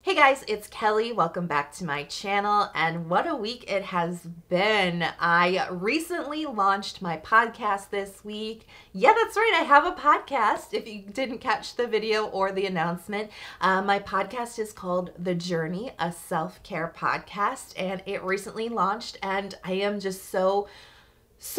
Hey guys, it's Kelly. Welcome back to my channel, and what a week it has been. I recently launched my podcast this week. Yeah, that's right, I have a podcast. If you didn't catch the video or the announcement, my podcast is called The Journey, a self-care podcast, and it recently launched, and I am just so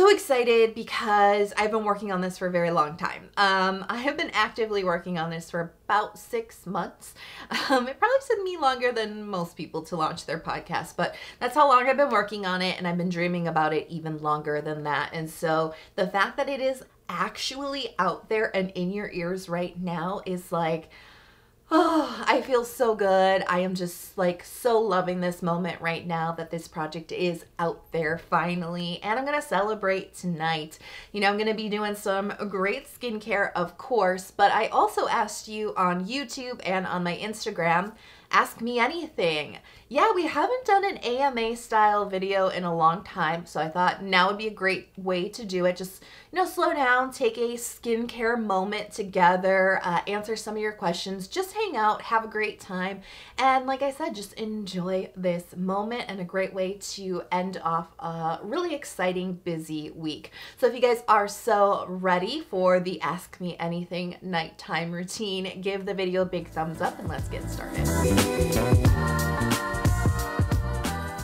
excited because I've been working on this for a very long time. I have been actively working on this for about 6 months. It probably took me longer than most people to launch their podcast, but that's how long I've been working on it, and I've been dreaming about it even longer than that. And so the fact that it is actually out there and in your ears right now is like, oh, I feel so good. I am just like so loving this moment right now that this project is out there finally. And I'm going to celebrate tonight. You know, I'm going to be doing some great skincare, of course, but I also asked you on YouTube and on my Instagram, ask me anything. Yeah, we haven't done an AMA style video in a long time, so I thought now would be a great way to do it. Just, you know, slow down, take a skincare moment together, answer some of your questions, just hang out, have a great time, and like I said, just enjoy this moment, and a great way to end off a really exciting, busy week. So if you guys are so ready for the Ask Me Anything nighttime routine, give the video a big thumbs up and let's get started.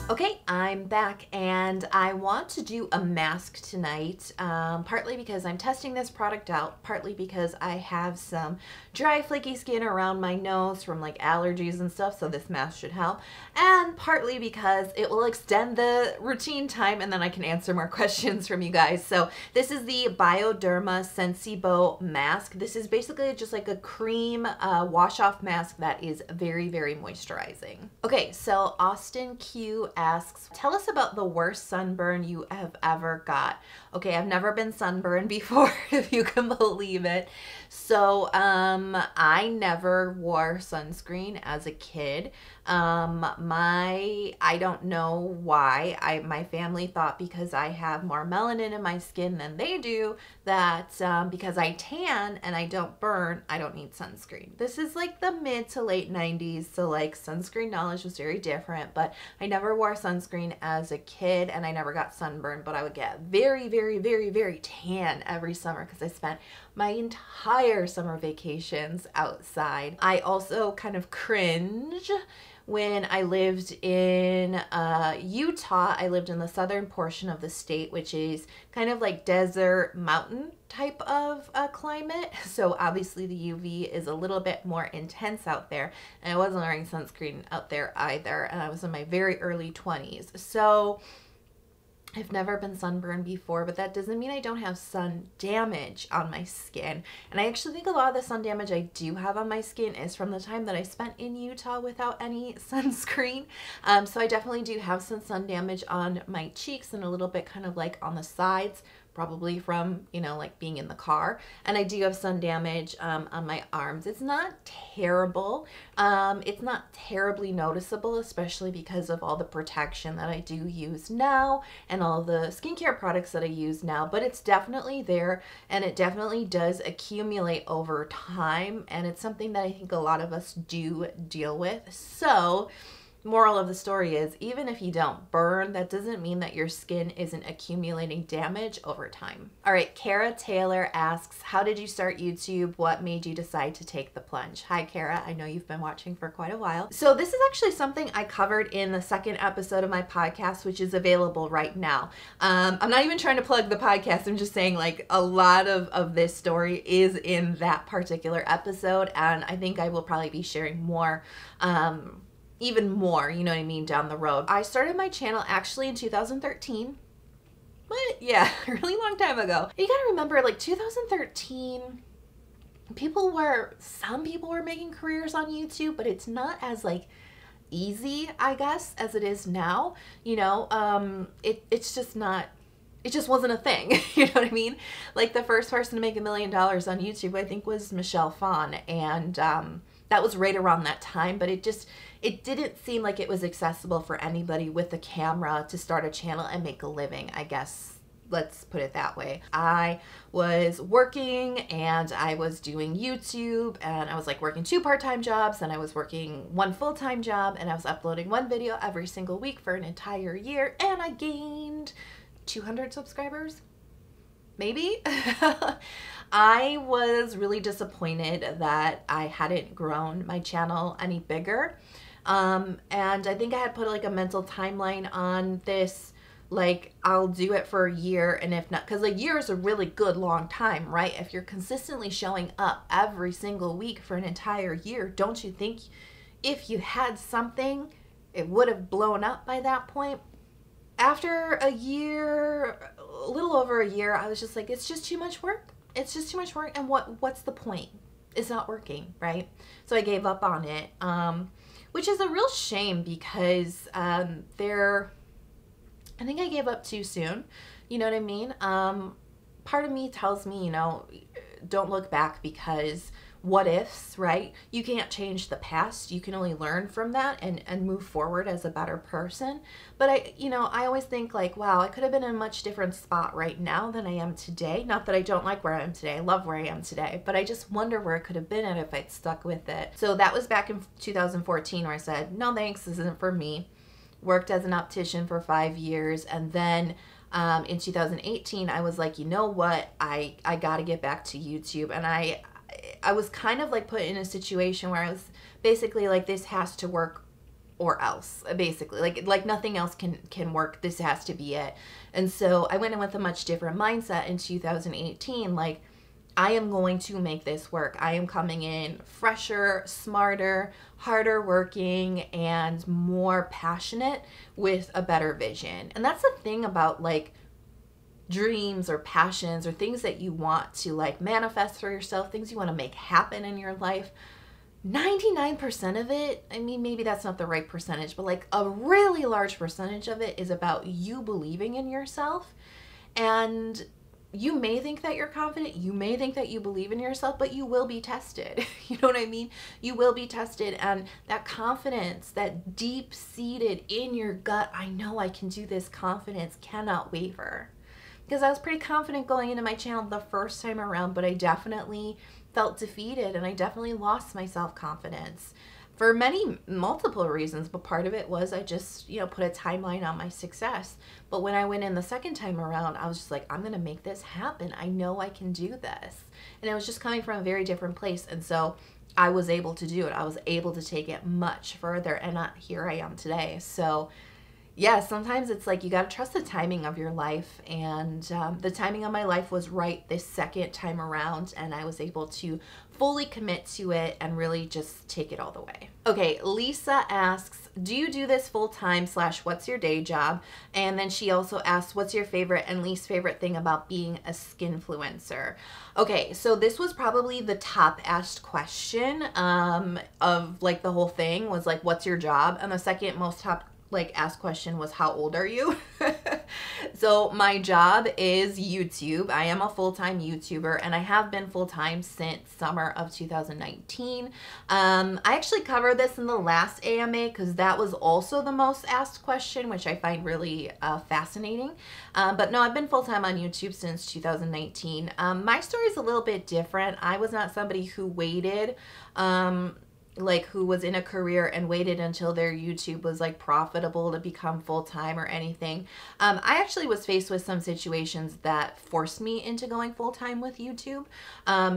Okay, I'm back and I want to do a mask tonight, partly because I'm testing this product out, partly because I have some dry flaky skin around my nose from like allergies and stuff, so this mask should help, and partly because it will extend the routine time and then I can answer more questions from you guys. So this is the Bioderma Sensibo mask. This is basically just like a cream wash off mask that is very, very moisturizing. Okay, so Austin Q asks, tell us about the worst sunburn you have ever got. Okay, I've never been sunburned before, if you can believe it. So I never wore sunscreen as a kid. I don't know why. My family thought because I have more melanin in my skin than they do, that because I tan and I don't burn, I don't need sunscreen. This is like the mid to late 90s, so like sunscreen knowledge was very different, but I never wore sunscreen as a kid and I never got sunburned, but I would get very, very, very, very tan every summer because I spent my entire summer vacations outside. I also kind of cringe when I lived in Utah. I lived in the southern portion of the state, which is kind of like desert mountain type of climate. So obviously the UV is a little bit more intense out there, and I wasn't wearing sunscreen out there either, and I was in my very early 20s. So I've never been sunburned before, but that doesn't mean I don't have sun damage on my skin. And I actually think a lot of the sun damage I do have on my skin is from the time that I spent in Utah without any sunscreen. So I definitely do have some sun damage on my cheeks and a little bit kind of like on the sides, probably from, you know, like being in the car. And I do have sun damage on my arms. It's not terrible. It's not terribly noticeable, especially because of all the protection that I do use now and all the skincare products that I use now, but it's definitely there, and it definitely does accumulate over time, and it's something that I think a lot of us do deal with. So moral of the story is, even if you don't burn, that doesn't mean that your skin isn't accumulating damage over time. All right, Kara Taylor asks, how did you start YouTube? What made you decide to take the plunge? Hi, Kara. I know you've been watching for quite a while. So this is actually something I covered in the second episode of my podcast, which is available right now. I'm not even trying to plug the podcast. I'm just saying like a lot of this story is in that particular episode, and I think I will probably be sharing more even more, you know what I mean, down the road. I started my channel actually in 2013. But yeah, a really long time ago. You gotta remember, like 2013, some people were making careers on YouTube, but it's not as like easy, I guess, as it is now. You know, it's just not, it just wasn't a thing. You know what I mean? Like the first person to make $1 million on YouTube, I think, was Michelle Phan, and that was right around that time, but it didn't seem like it was accessible for anybody with a camera to start a channel and make a living, I guess Let's put it that way. I was working and I was doing YouTube, and I was like working 2 part-time jobs, and I was working 1 full-time job, and I was uploading 1 video every single week for an entire year, and I gained 200 subscribers, maybe. I was really disappointed that I hadn't grown my channel any bigger. And I think I had put like a mental timeline on this. Like, I'll do it for a year, and if not, because a year is a really good long time, right? If you're consistently showing up every single week for an entire year, don't you think if you had something, it would have blown up by that point? After a year, a little over a year, I was just like, it's just too much work. It's just too much work, and what's the point? It's not working, right? So I gave up on it, which is a real shame, because I think I gave up too soon. You know what I mean? Part of me tells me, you know, don't look back, because what ifs, right? You can't change the past. You can only learn from that and move forward as a better person. But I always think like, wow, I could have been in a much different spot right now than I am today. Not that I don't like where I am today. I love where I am today, but I just wonder where I could have been at if I'd stuck with it. So that was back in 2014 where I said, no thanks, this isn't for me. Worked as an optician for 5 years, and then in 2018 I was like, you know what, I got to get back to YouTube. And I was kind of like put in a situation where I was basically like, this has to work or else, basically like nothing else can work, this has to be it. And so I went in with a much different mindset in 2018, like, I am going to make this work. I am coming in fresher, smarter, harder working, and more passionate with a better vision. And that's the thing about like dreams or passions or things that you want to like manifest for yourself, things you want to make happen in your life. 99% of it, I mean, maybe that's not the right percentage, but like a really large percentage of it is about you believing in yourself. And you may think that you're confident, you may think that you believe in yourself, but you will be tested. You know what I mean? You will be tested, and that confidence, that deep-seated in your gut, I know I can do this confidence, cannot waver. Because I was pretty confident going into my channel the first time around, but I definitely felt defeated, and I definitely lost my self-confidence for multiple reasons, but part of it was I just, put a timeline on my success. But when I went in the second time around, I was just like, I'm going to make this happen. I know I can do this. And it was just coming from a very different place. And so I was able to do it. I was able to take it much further, and here I am today. So yeah, sometimes it's like you got to trust the timing of your life, and the timing of my life was right this second time around, and I was able to fully commit to it and really just take it all the way. Okay, Lisa asks, do you do this full-time / what's your day job? And then she also asks, what's your favorite and least favorite thing about being a skinfluencer? Okay, so this was probably the top asked question of like the whole thing was like, what's your job? And the second most top asked question was, how old are you? So my job is YouTube. I am a full-time YouTuber, and I have been full-time since summer of 2019. I actually covered this in the last AMA because that was also the most asked question, which I find really fascinating. But no, I've been full-time on YouTube since 2019. My story is a little bit different. I was not somebody who waited who was in a career and waited until their YouTube was like profitable to become full-time or anything. I actually was faced with some situations that forced me into going full-time with YouTube.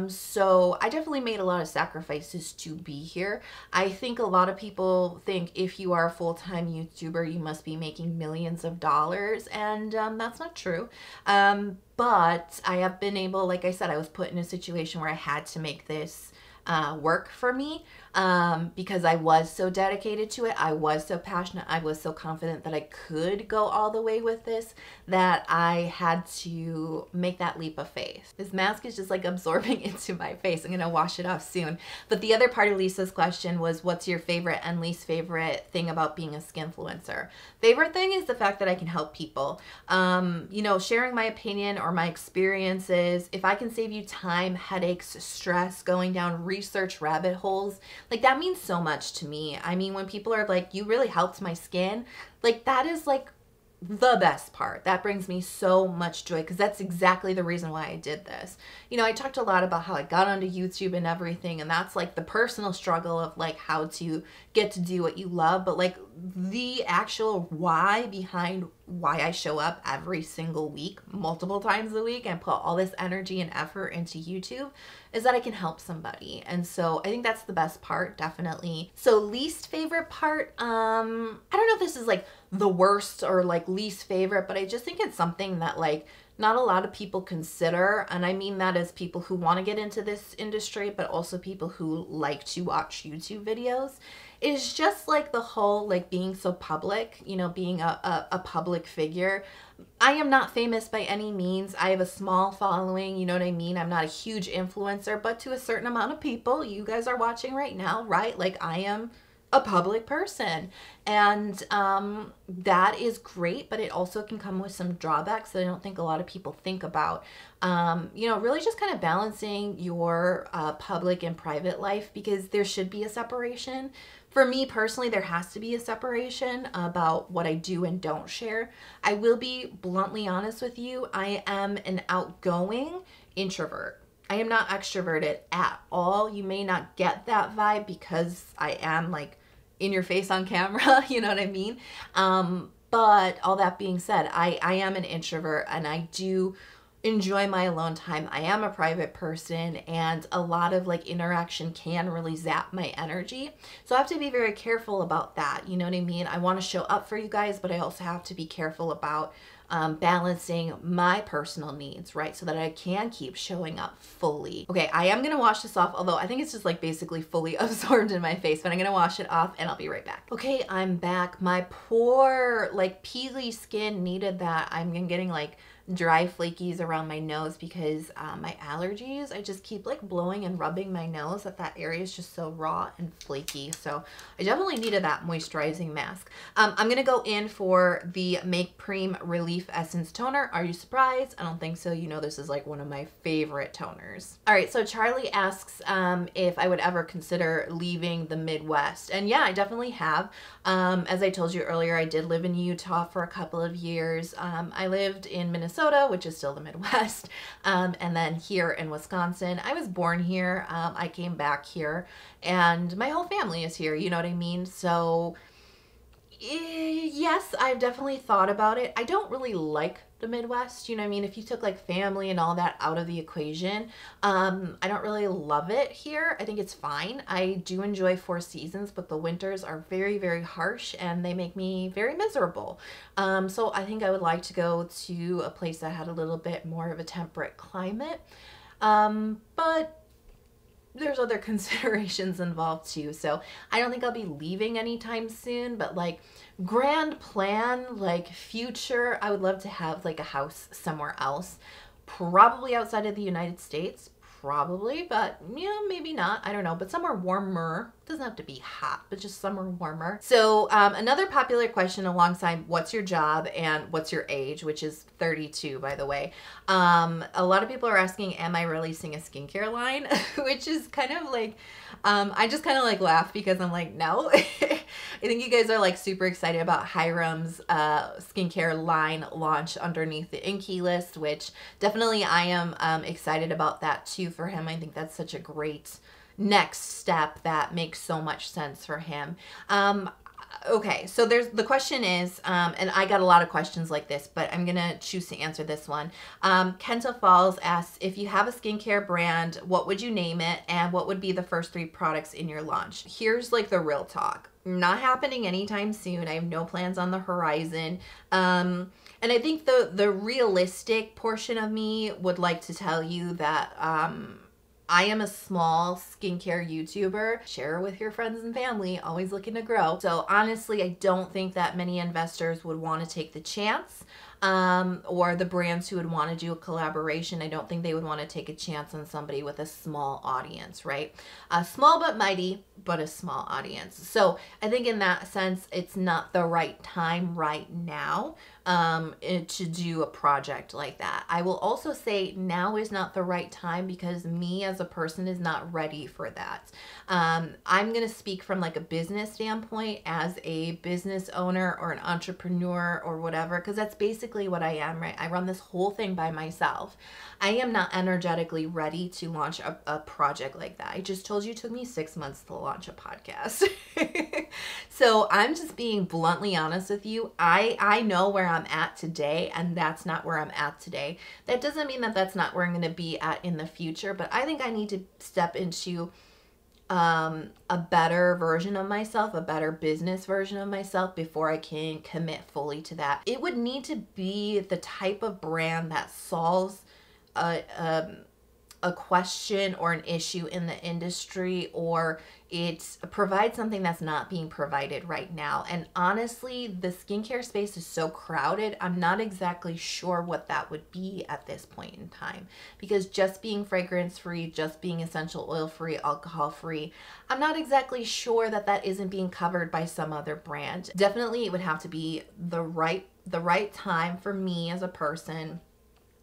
So I definitely made a lot of sacrifices to be here. I think a lot of people think if you are a full-time YouTuber, you must be making millions of dollars, and that's not true. But I have been able, like I said, I was put in a situation where I had to make this work for me because I was so dedicated to it. I was so passionate. I was so confident that I could go all the way with this that I had to make that leap of faith. This mask is just like absorbing into my face. I'm going to wash it off soon. But the other part of Lisa's question was, what's your favorite and least favorite thing about being a skinfluencer? Favorite thing is the fact that I can help people. You know, sharing my opinion or my experiences. If I can save you time, headaches, stress, going down research rabbit holes, like that means so much to me. I mean, when people are like, you really helped my skin, like that is like the best part. That brings me so much joy because that's exactly the reason why I did this. You know, I talked a lot about how I got onto YouTube and everything, and that's like the personal struggle of like how to get to do what you love, but like the actual why behind why I show up every single week, multiple times a week, and put all this energy and effort into YouTube is that I can help somebody. And so I think that's the best part, definitely. So least favorite part, I don't know if this is like the worst or like least favorite, but I just think it's something that like not a lot of people consider. And I mean that as people who want to get into this industry, but also people who like to watch YouTube videos, is just like the whole like being so public, you know, being a public figure. I am not famous by any means. I have a small following, you know what I mean? I'm not a huge influencer, but to a certain amount of people, you guys are watching right now, right? Like I am a public person, and that is great, but it also can come with some drawbacks that I don't think a lot of people think about. You know, really just kind of balancing your public and private life, because there should be a separation. For me personally, there has to be a separation about what I do and don't share. I will be bluntly honest with you. I am an outgoing introvert. I am not extroverted at all. You may not get that vibe because I am like in your face on camera, you know what I mean? But all that being said, I am an introvert and I do enjoy my alone time. I am a private person, and a lot of like interaction can really zap my energy. So I have to be very careful about that. You know what I mean? I want to show up for you guys, but I also have to be careful about balancing my personal needs, right? So that I can keep showing up fully. Okay, I am gonna wash this off, although I think it's just like basically fully absorbed in my face, but I'm gonna wash it off and I'll be right back. Okay, I'm back. My poor like peely skin needed that. I'm getting like dry flakies around my nose because my allergies, I just keep like blowing and rubbing my nose that area is just so raw and flaky. So I definitely needed that moisturizing mask. I'm gonna go in for the Make Preme Relief Essence Toner. Are you surprised? I don't think so. You know, this is like one of my favorite toners. All right, so Charlie asks if I would ever consider leaving the Midwest. And yeah, I definitely have. As I told you earlier, I did live in Utah for a couple of years. I lived in Minnesota, which is still the Midwest, and then here in Wisconsin. I was born here. I came back here, and my whole family is here, you know what I mean? So yes, I've definitely thought about it. I don't really like the Midwest, you know what I mean? If you took like family and all that out of the equation, I don't really love it here. I think it's fine. I do enjoy 4 seasons, but the winters are very, very harsh and they make me very miserable. So I think I would like to go to a place that had a little bit more of a temperate climate. But there's other considerations involved too. So I don't think I'll be leaving anytime soon, but like grand plan, like future, I would love to have like a house somewhere else, probably outside of the United States, probably, but yeah, maybe not. I don't know, but somewhere warmer. Doesn't have to be hot, but just somewhere warmer. So another popular question alongside what's your job and what's your age, which is 32, by the way. A lot of people are asking, am I releasing a skincare line? Which is kind of like, I just kind of like laugh because I'm like, no. I think you guys are like super excited about Hiram's skincare line launch underneath the Inky list, which definitely I am excited about that too for him. I think that's such a great next step that makes so much sense for him. Okay, so the question is, and I got a lot of questions like this, but I'm gonna choose to answer this one. Kenta Falls asks, if you have a skincare brand, what would you name it, and what would be the first 3 products in your launch? Here's like the real talk. Not happening anytime soon. I have no plans on the horizon. And I think the realistic portion of me would like to tell you that I am a small skincare YouTuber. Share with your friends and family, always looking to grow. So honestly, I don't think that many investors would want to take the chance or the brands who would want to do a collaboration. I don't think they would want to take a chance on somebody with a small audience, right? Small but mighty, but a small audience. So I think in that sense, it's not the right time right now to do a project like that. I will also say now is not the right time because me as a person is not ready for that. I'm going to speak from like a business standpoint as a business owner or an entrepreneur or whatever, because that's basically what I am, right? I run this whole thing by myself. I am not energetically ready to launch a project like that. I just told you it took me 6 months to launch a podcast. So I'm just being bluntly honest with you. I know where I'm at today, and that's not where I'm at today. That doesn't mean that that's not where I'm going to be at in the future, but I think I need to step into a better version of myself, a better business version of myself before I can commit fully to that. It would need to be the type of brand that solves a question or an issue in the industry, or it provides something that's not being provided right now. And honestly, the skincare space is so crowded, I'm not exactly sure what that would be at this point in time, because just being fragrance free, just being essential oil free, alcohol free, I'm not exactly sure that that isn't being covered by some other brand. Definitely it would have to be the right time for me as a person,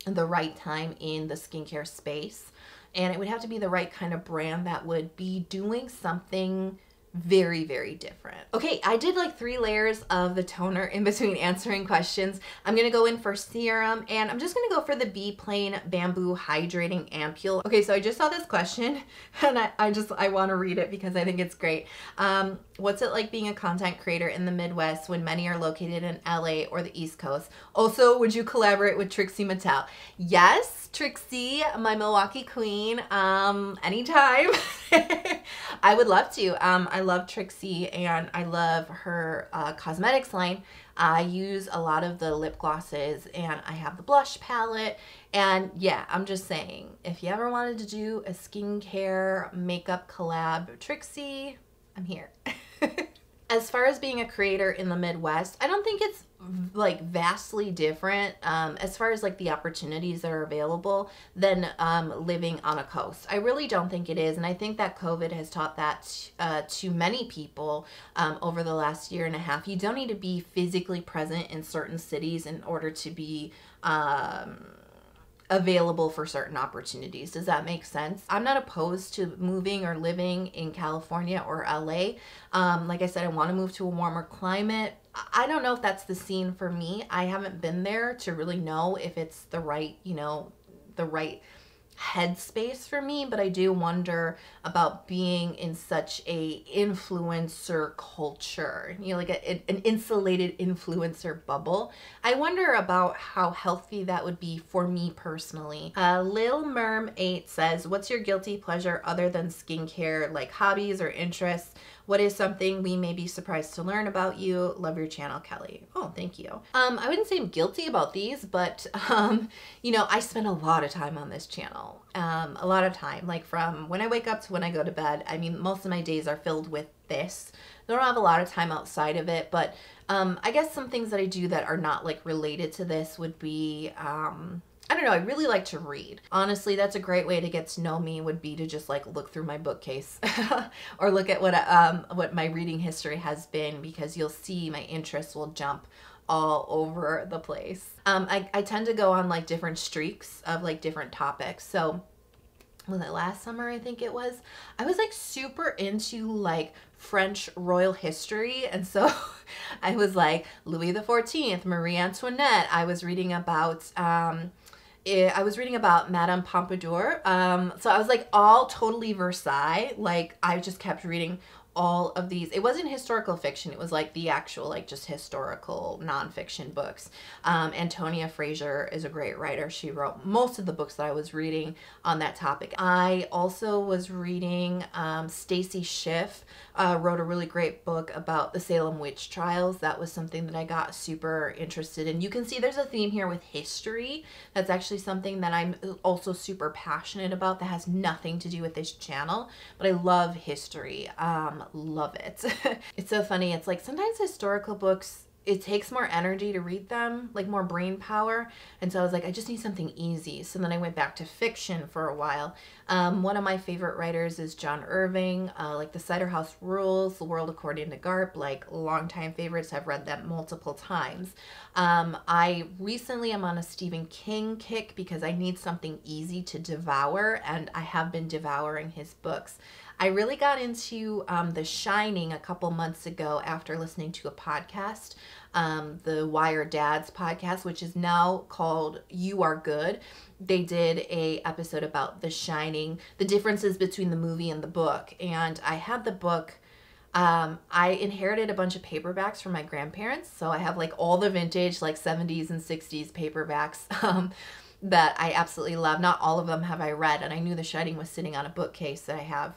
the right time in the skincare space, and it would have to be the right kind of brand that would be doing something very, very different. Okay, I did like 3 layers of the toner in between answering questions. I'm gonna go in for serum, and I'm just gonna go for the Be Plain Bamboo Hydrating Ampoule. Okay, so I just saw this question, and I want to read it because I think it's great. What's it like being a content creator in the Midwest when many are located in LA or the East Coast? Also, would you collaborate with Trixie Mattel? Yes, Trixie, my Milwaukee queen, anytime. I would love to. I love Trixie, and I love her cosmetics line. I use a lot of the lip glosses, and I have the blush palette. And yeah, I'm just saying, if you ever wanted to do a skincare makeup collab, Trixie, I'm here. As far as being a creator in the Midwest, I don't think it's like vastly different as far as like the opportunities that are available than living on a coast. I really don't think it is, and I think that COVID has taught that to many people over the last year and a half. You don't need to be physically present in certain cities in order to be available for certain opportunities. Does that make sense? I'm not opposed to moving or living in California or LA. Like I said, I want to move to a warmer climate. I don't know if that's the scene for me. I haven't been there to really know if it's the right, the right headspace for me, but I do wonder about being in such a influencer culture, like an insulated influencer bubble. I wonder about how healthy that would be for me personally. Lil Merm 8 says, what's your guilty pleasure other than skincare, like hobbies or interests? What is something we may be surprised to learn about you? Love your channel, Kelly. Oh, thank you. I wouldn't say I'm guilty about these, but I spend a lot of time on this channel. A lot of time, like from when I wake up to when I go to bed. I mean, most of my days are filled with this. I don't have a lot of time outside of it, but I guess some things that I do that are not like related to this would be, I don't know, I really like to read. Honestly, that's a great way to get to know me, would be to just like look through my bookcase or look at what my reading history has been, because you'll see my interests will jump all over the place. I tend to go on like different streaks of like different topics. So was it last summer, I think it was, I was like super into like French royal history, and so I was like Louis XIV, Marie Antoinette. I was reading about Madame Pompadour. So I was like all totally Versailles. Like I just kept reading all of these. It wasn't historical fiction. It was like the actual, like just historical nonfiction books. Antonia Fraser is a great writer. She wrote most of the books that I was reading on that topic. I also was reading Stacy Schiff wrote a really great book about the Salem witch trials. That was something that I got super interested in. You can see there's a theme here with history. That's actually something that I'm also super passionate about that has nothing to do with this channel, but I love history. Love it. It's so funny. It's like sometimes historical books, it takes more energy to read them, like more brain power. And so I was like, I just need something easy. So then I went back to fiction for a while. One of my favorite writers is John Irving, like The Cider House Rules, The World According to Garp, like longtime favorites. I've read them multiple times. I recently am on a Stephen King kick because I need something easy to devour, and I have been devouring his books. I really got into The Shining a couple months ago after listening to a podcast, the Wire Dads podcast, which is now called You Are Good. They did a episode about The Shining, the differences between the movie and the book. And I had the book. I inherited a bunch of paperbacks from my grandparents. So I have like all the vintage like 70s and 60s paperbacks that I absolutely love. Not all of them have I read. And I knew The Shining was sitting on a bookcase that I have.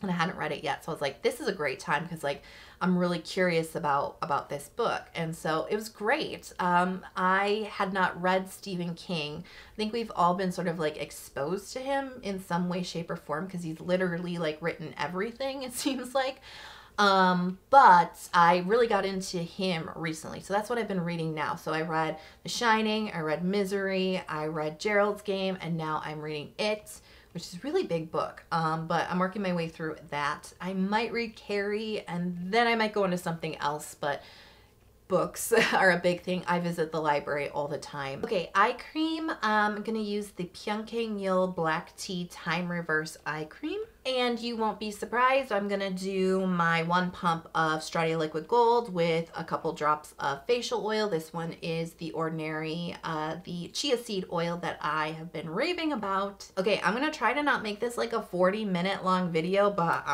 And I hadn't read it yet. So I was like, this is a great time because like I'm really curious about this book. And so it was great. I had not read Stephen King. I think we've all been sort of like exposed to him in some way, shape, or form because he's literally like written everything, it seems like. But I really got into him recently. So that's what I've been reading now. So I read The Shining, I read Misery, I read Gerald's Game, and now I'm reading It, which is a really big book, but I'm working my way through that. I might read Carrie, and then I might go into something else, but books are a big thing. I visit the library all the time. Okay, eye cream. I'm going to use the Pyunkang Black Tea Time Reverse Eye Cream. And you won't be surprised, I'm going to do my 1 pump of Stratia Liquid Gold with a couple drops of facial oil. This one is the ordinary, the chia seed oil that I have been raving about. Okay, I'm going to try to not make this like a 40-minute long video, but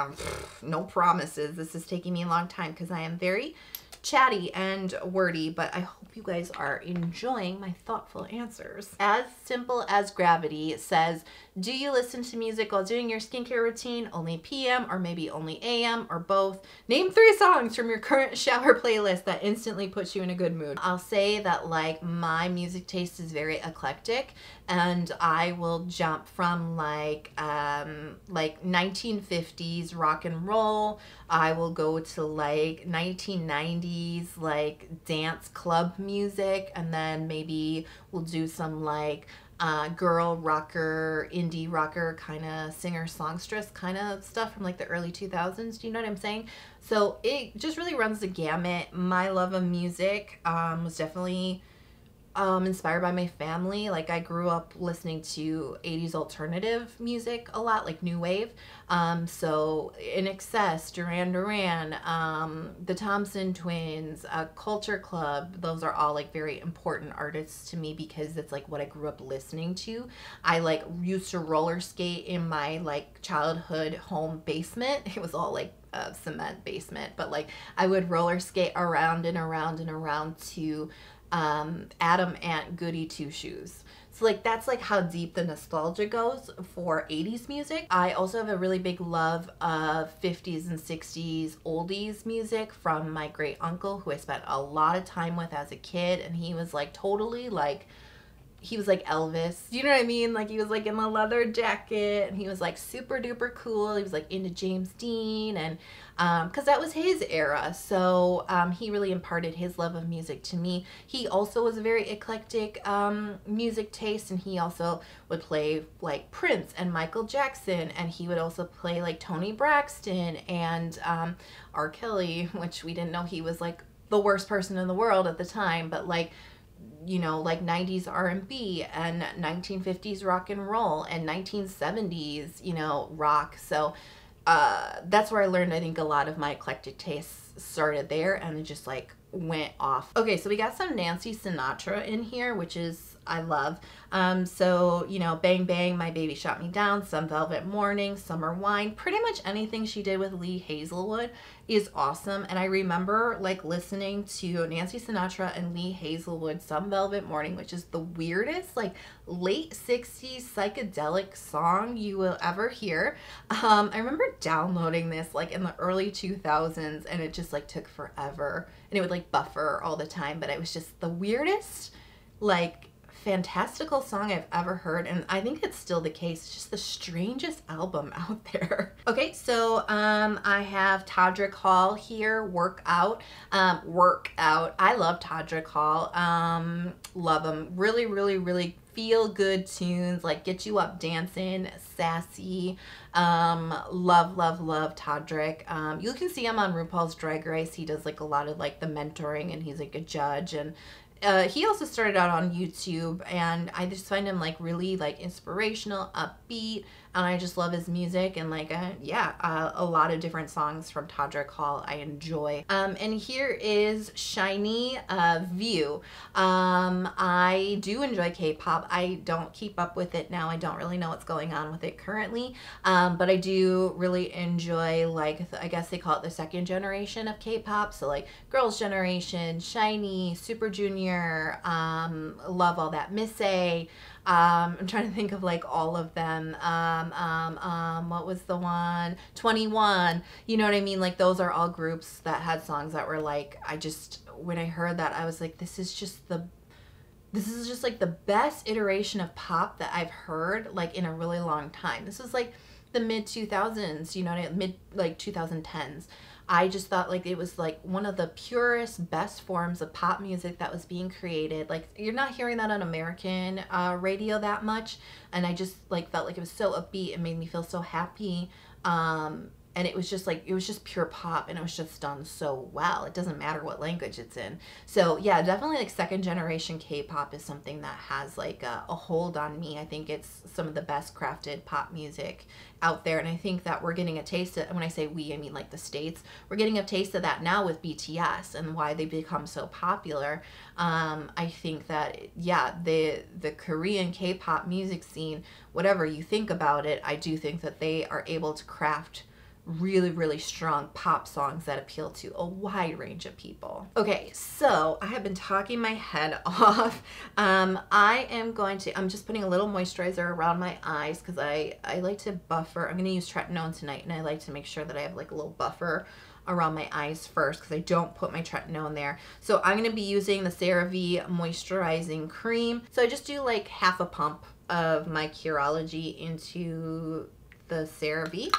no promises. This is taking me a long time because I am very chatty and wordy, but I hope you guys are enjoying my thoughtful answers. As Simple as Gravity says, do you listen to music while doing your skincare routine? Only PM or maybe only AM or both? Name 3 songs from your current shower playlist that instantly puts you in a good mood. I'll say that like my music taste is very eclectic, and I will jump from like 1950s rock and roll. I will go to like 1990s like dance club music, and then maybe we'll do some like girl rocker, indie rocker kind of singer songstress kind of stuff from like the early 2000s. Do you know what I'm saying? So it just really runs the gamut. My love of music was definitely inspired by my family. Like I grew up listening to 80s alternative music a lot, like new wave. So In Excess, Duran Duran, the Thompson Twins, Culture Club, those are all like very important artists to me because it's like what I grew up listening to. I like used to roller skate in my like childhood home basement. It was all like a cement basement, but like I would roller skate around and around and around to Adam Ant Goody Two Shoes. So like that's like how deep the nostalgia goes for 80s music. I also have a really big love of 50s and 60s oldies music from my great uncle, who I spent a lot of time with as a kid, and he was like totally like, he was like Elvis, you know what I mean? Like he was like in a leather jacket, and he was like super duper cool. He was like into James Dean, and because that was his era. So he really imparted his love of music to me. He also was a very eclectic music taste, and he also would play like Prince and Michael Jackson, and he would also play like Toni Braxton and R. Kelly, which we didn't know he was like the worst person in the world at the time, but like, you know, like 90s R&B and 1950s rock and roll and 1970s, you know, rock. So that's where I learned, I think, a lot of my eclectic tastes started there, and it just like went off. Okay, so we got some Nancy Sinatra in here, which is I love. So, you know, Bang Bang, My Baby Shot Me Down, Some Velvet Morning, Summer Wine, pretty much anything she did with Lee Hazelwood is awesome. And I remember like listening to Nancy Sinatra and Lee Hazelwood, Some Velvet Morning, which is the weirdest like late 60s psychedelic song you will ever hear. I remember downloading this like in the early 2000s, and it just like took forever, and it would like buffer all the time, but it was just the weirdest like fantastical song I've ever heard, and I think it's still the case. It's just the strangest album out there. Okay, so I have Todrick Hall here, Workout. Workout. I love Todrick Hall. Love him. Really, really, really feel good tunes, like get you up dancing, sassy. Love, love, love Todrick. You can see him on RuPaul's Drag Race. He does like a lot of like the mentoring, and he's like a judge, and he also started out on YouTube, and I just find him like really like inspirational, upbeat, and I just love his music, and like a lot of different songs from Todrick Hall I enjoy. And here is Shiny View. I do enjoy K-pop. I don't keep up with it now. I don't really know what's going on with it currently, but I do really enjoy, like, I guess they call it the second generation of K-pop, so like Girls' Generation, Shiny, Super Junior, love all that, Miss A. I'm trying to think of like all of them. What was the one? 21. You know what I mean? Like those are all groups that had songs that were like, when I heard that, I was like, this is just like the best iteration of pop that I've heard like in a really long time. This was like the mid 2000s, you know, mid like 2010s. I just thought like it was like one of the purest, best forms of pop music that was being created. Like you're not hearing that on American radio that much, and I just like felt like it was so upbeat. It made me feel so happy. And it was just like, it was just pure pop, and it was just done so well. It doesn't matter what language it's in. So yeah, definitely like second generation K-pop is something that has like a hold on me. I think it's some of the best crafted pop music out there. And I think that we're getting a taste of, when I say we, I mean like the States, we're getting a taste of that now with BTS and why they become so popular. I think that, yeah, the Korean K-pop music scene, whatever you think about it, I do think that they are able to craft really, really strong pop songs that appeal to a wide range of people. Okay, so I have been talking my head off. I'm just putting a little moisturizer around my eyes because I like to buffer. I'm going to use tretinoin tonight, and I like to make sure that I have like a little buffer around my eyes first because I don't put my tretinoin there. So I'm going to be using the Cerave Moisturizing Cream. So I just do like half a pump of my Curology into the Cerave.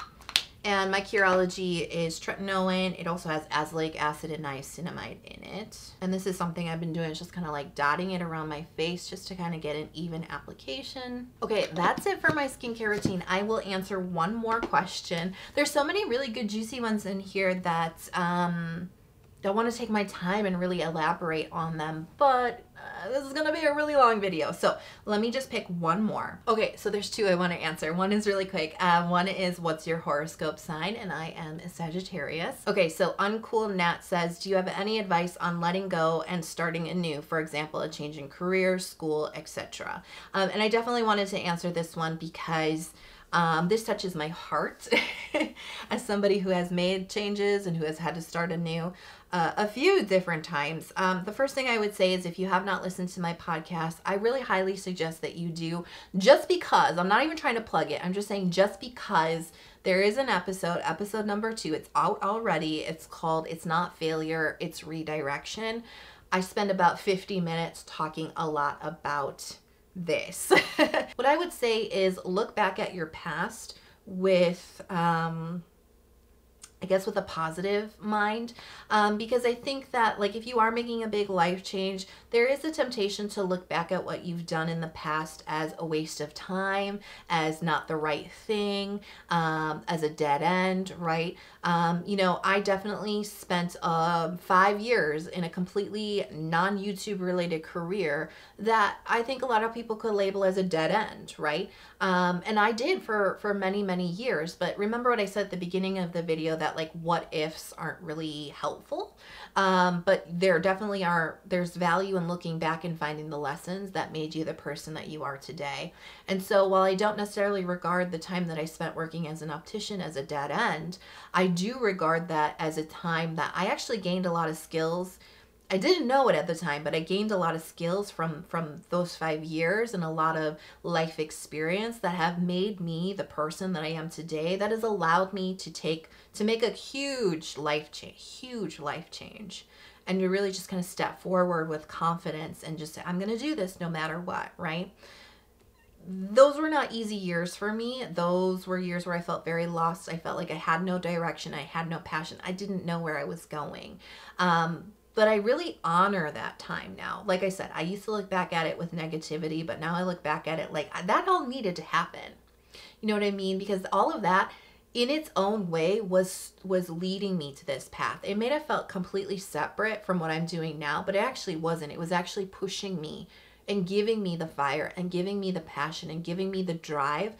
And my Curology is tretinoin. It also has azelaic acid and niacinamide in it. And this is something I've been doing, is just kind of like dotting it around my face just to kind of get an even application. Okay, that's it for my skincare routine. I will answer one more question. There's so many really good juicy ones in here that I want to take my time and really elaborate on them, but this is going to be a really long video. So let me just pick one more. Okay, so there's two I want to answer. One is really quick. One is, what's your horoscope sign? And I am a Sagittarius. Okay, so Uncool Nat says, do you have any advice on letting go and starting anew? For example, a change in career, school, etc. And I definitely wanted to answer this one because this touches my heart as somebody who has made changes and who has had to start anew a few different times. The first thing I would say is, if you have not listened to my podcast, I really highly suggest that you do, just because, I'm not even trying to plug it, I'm just saying just because there is an episode number 2, it's out already. It's called It's Not Failure, It's Redirection. I spend about 50 minutes talking a lot about this. What I would say is look back at your past with I guess with a positive mind, because I think that like if you are making a big life change, there is a temptation to look back at what you've done in the past as a waste of time, as not the right thing, as a dead end, right? You know, I definitely spent 5 years in a completely non-YouTube related career that I think a lot of people could label as a dead end, right? And I did for many, many years. But remember what I said at the beginning of the video, that like what ifs aren't really helpful. But there definitely there's value in looking back and finding the lessons that made you the person that you are today. And so while I don't necessarily regard the time that I spent working as an optician as a dead end, I do regard that as a time that I actually gained a lot of skills. I didn't know it at the time, but I gained a lot of skills from those 5 years and a lot of life experience that have made me the person that I am today, that has allowed me to make a huge life change. and you really just kind of step forward with confidence and just say, I'm going to do this no matter what, right? Those were not easy years for me. Those were years where I felt very lost. I felt like I had no direction. I had no passion. I didn't know where I was going. But I really honor that time now. Like I said, I used to look back at it with negativity, but now I look back at it like that all needed to happen. You know what I mean? Because all of that in its own way was leading me to this path. It may have felt completely separate from what I'm doing now, but it actually wasn't. It was actually pushing me and giving me the fire and giving me the passion and giving me the drive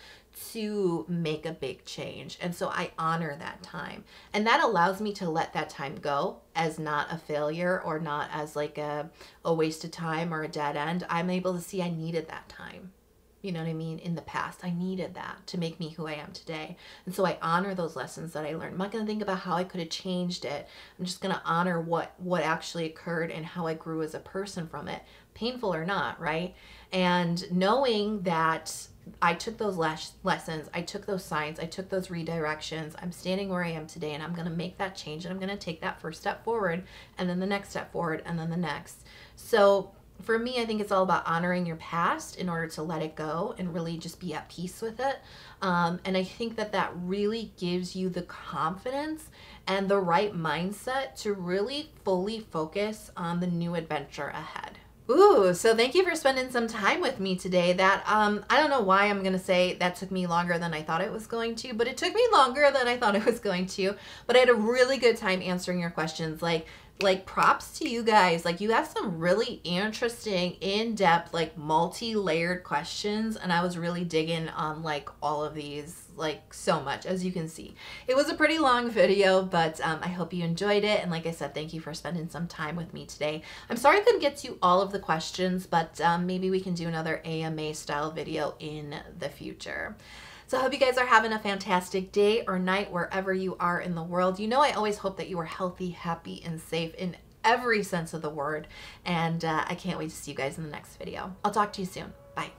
to make a big change. And so I honor that time. And that allows me to let that time go as not a failure or not as like a waste of time or a dead end. I'm able to see I needed that time. You know what I mean? In the past, I needed that to make me who I am today. And so I honor those lessons that I learned. I'm not going to think about how I could have changed it. I'm just going to honor what actually occurred and how I grew as a person from it, painful or not, right? And knowing that I took those lessons, I took those signs, I took those redirections, I'm standing where I am today, and I'm going to make that change, and I'm going to take that first step forward, and then the next step forward, and then the next. So for me, I think it's all about honoring your past in order to let it go and really just be at peace with it. And I think that really gives you the confidence and the right mindset to really fully focus on the new adventure ahead. Ooh, so thank you for spending some time with me today. That, I don't know why I'm going to say that took me longer than I thought it was going to, but it took me longer than I thought it was going to. But I had a really good time answering your questions. Like props to you guys. Like, you have some really interesting, in-depth, like multi-layered questions, and I was really digging on like all of these like so much, as you can see. It was a pretty long video, but I hope you enjoyed it. And like I said, thank you for spending some time with me today. I'm sorry I couldn't get to all of the questions, but maybe we can do another AMA style video in the future. So I hope you guys are having a fantastic day or night wherever you are in the world. You know, I always hope that you are healthy, happy, and safe in every sense of the word. And I can't wait to see you guys in the next video. I'll talk to you soon. Bye.